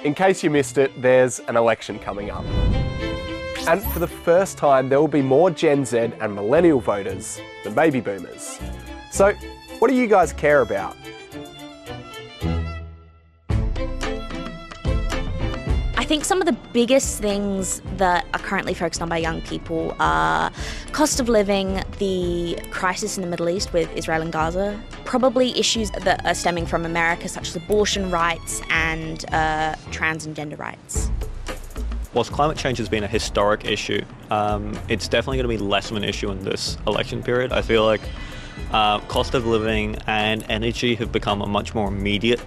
In case you missed it, there's an election coming up. And for the first time, there will be more Gen Z and millennial voters than baby boomers. So, what do you guys care about? I think some of the biggest things that are currently focused on by young people are cost of living, the crisis in the Middle East with Israel and Gaza, probably issues that are stemming from America, such as abortion rights and trans and gender rights. Whilst climate change has been a historic issue, it's definitely going to be less of an issue in this election period. I feel like cost of living and energy have become a much more immediate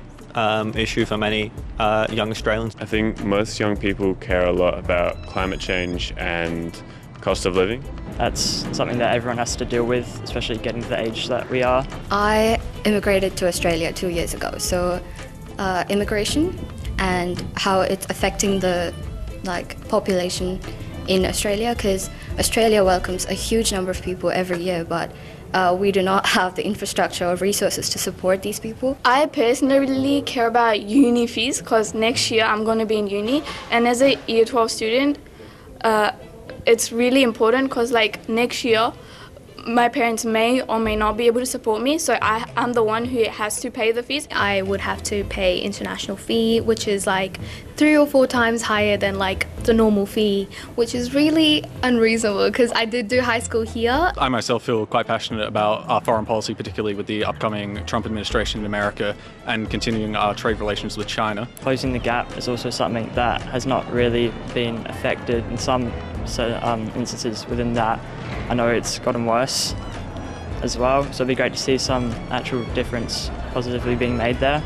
issue for many young Australians. I think most young people care a lot about climate change and cost of living. That's something that everyone has to deal with, especially getting to the age that we are. I immigrated to Australia 2 years ago, so immigration and how it's affecting the population in Australia, because Australia welcomes a huge number of people every year, but we do not have the infrastructure or resources to support these people. I personally care about uni fees because next year I'm going to be in uni, and as a year 12 student, it's really important because next year my parents may or may not be able to support me, so I'm the one who has to pay the fees. I would have to pay international fee, which is 3 or 4 times higher than the normal fee, which is really unreasonable because I did do high school here. I myself feel quite passionate about our foreign policy, particularly with the upcoming Trump administration in America and continuing our trade relations with China. Closing the gap is also something that has not really been affected in some instances within that. I know it's gotten worse as well, so it'd be great to see some actual difference positively being made there.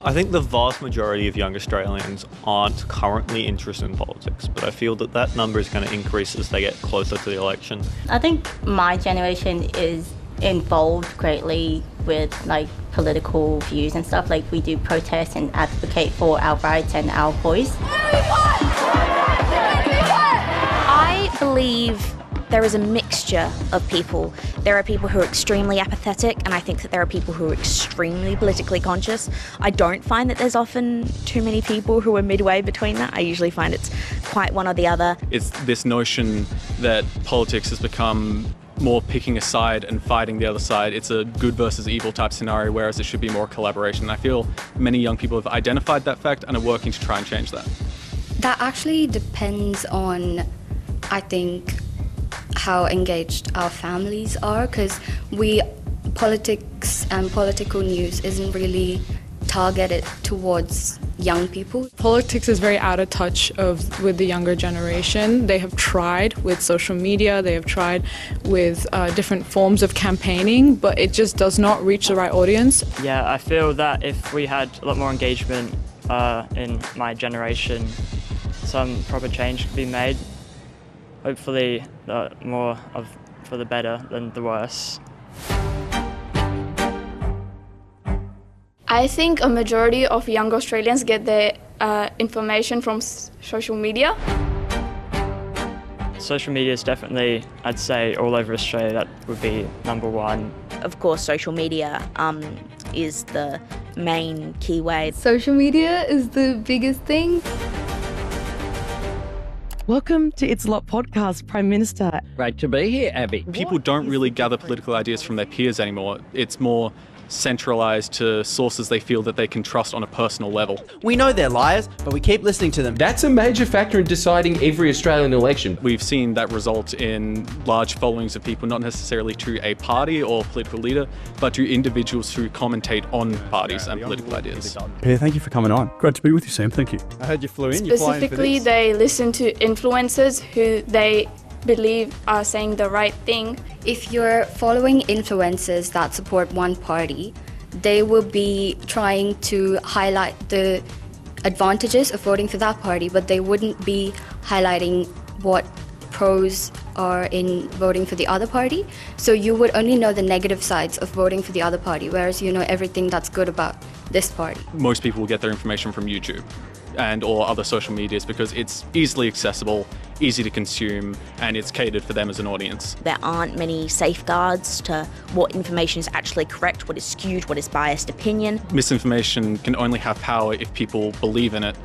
I think the vast majority of young Australians aren't currently interested in politics, but I feel that that number is going to increase as they get closer to the election. I think my generation is involved greatly with political views and stuff. We do protest and advocate for our rights and our voice. I believe there is a mixture of people. There are people who are extremely apathetic, and I think that there are people who are extremely politically conscious. I don't find that there's often too many people who are midway between that. I usually find it's quite one or the other. It's this notion that politics has become more picking a side and fighting the other side. It's a good versus evil type scenario, whereas it should be more collaboration. I feel many young people have identified that fact and are working to try and change that. That actually depends on, I think, how engaged our families are, because politics and political news isn't really targeted towards young people. Politics is very out of touch with the younger generation. They have tried with social media, they have tried with different forms of campaigning, but it just does not reach the right audience. Yeah, I feel that if we had a lot more engagement in my generation, some proper change could be made. Hopefully more for the better than the worse. I think a majority of young Australians get their information from social media. Social media is definitely, I'd say, all over Australia, that would be number one. Of course, social media is the main key way. Social media is the biggest thing. Welcome to It's a Lot podcast, Prime Minister. Great to be here, Abby. People don't really gather political ideas from their peers anymore. It's more centralised to sources they feel that they can trust on a personal level. We know they're liars, but we keep listening to them. That's a major factor in deciding every Australian election. We've seen that result in large followings of people, not necessarily to a party or political leader, but to individuals who commentate on parties and political ideas. Yeah, thank you for coming on. Great to be with you, Sam. Thank you. I heard you flew in. Specifically, they listen to influencers who they believe are saying the right thing. If you're following influencers that support one party, they will be trying to highlight the advantages of voting for that party, but they wouldn't be highlighting what pros are in voting for the other party. So you would only know the negative sides of voting for the other party, whereas you know everything that's good about this party. Most people will get their information from YouTube. and or other social medias because it's easily accessible, easy to consume, and it's catered for them as an audience. There aren't many safeguards to what information is actually correct, what is skewed, what is biased opinion. Misinformation can only have power if people believe in it.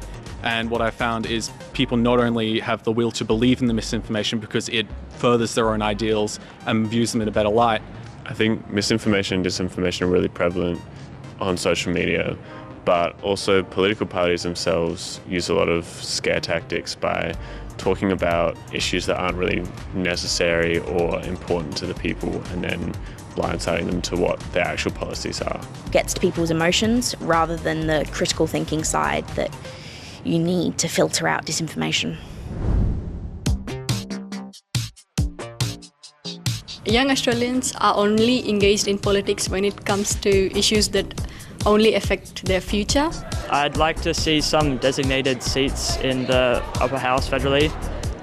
And what I found is people not only have the will to believe in the misinformation because it furthers their own ideals and views them in a better light. I think misinformation and disinformation are really prevalent on social media, but also political parties themselves use a lot of scare tactics by talking about issues that aren't really necessary or important to the people and then blindsiding them to what their actual policies are. Gets to people's emotions rather than the critical thinking side that you need to filter out disinformation. Young Australians are only engaged in politics when it comes to issues that only affect their future. I'd like to see some designated seats in the upper house federally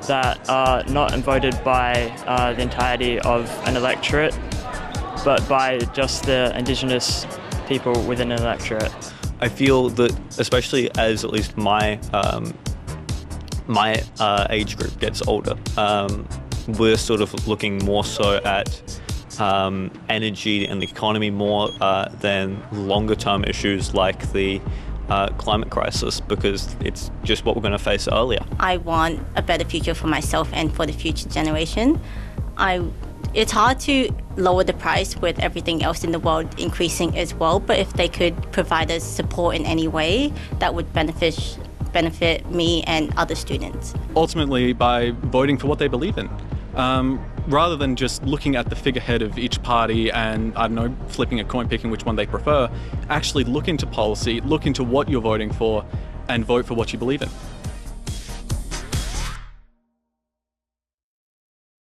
that are not voted by the entirety of an electorate, but by just the Indigenous people within an electorate. I feel that, especially as at least my age group gets older, we're sort of looking more so at energy and the economy more than longer term issues like the climate crisis, because it's just what we're going to face earlier. I want a better future for myself and for the future generation. It's hard to lower the price with everything else in the world increasing as well, but if they could provide us support in any way, that would benefit me and other students. Ultimately, by voting for what they believe in. Rather than just looking at the figurehead of each party and, I don't know, flipping a coin, picking which one they prefer, actually look into policy, look into what you're voting for, and vote for what you believe in.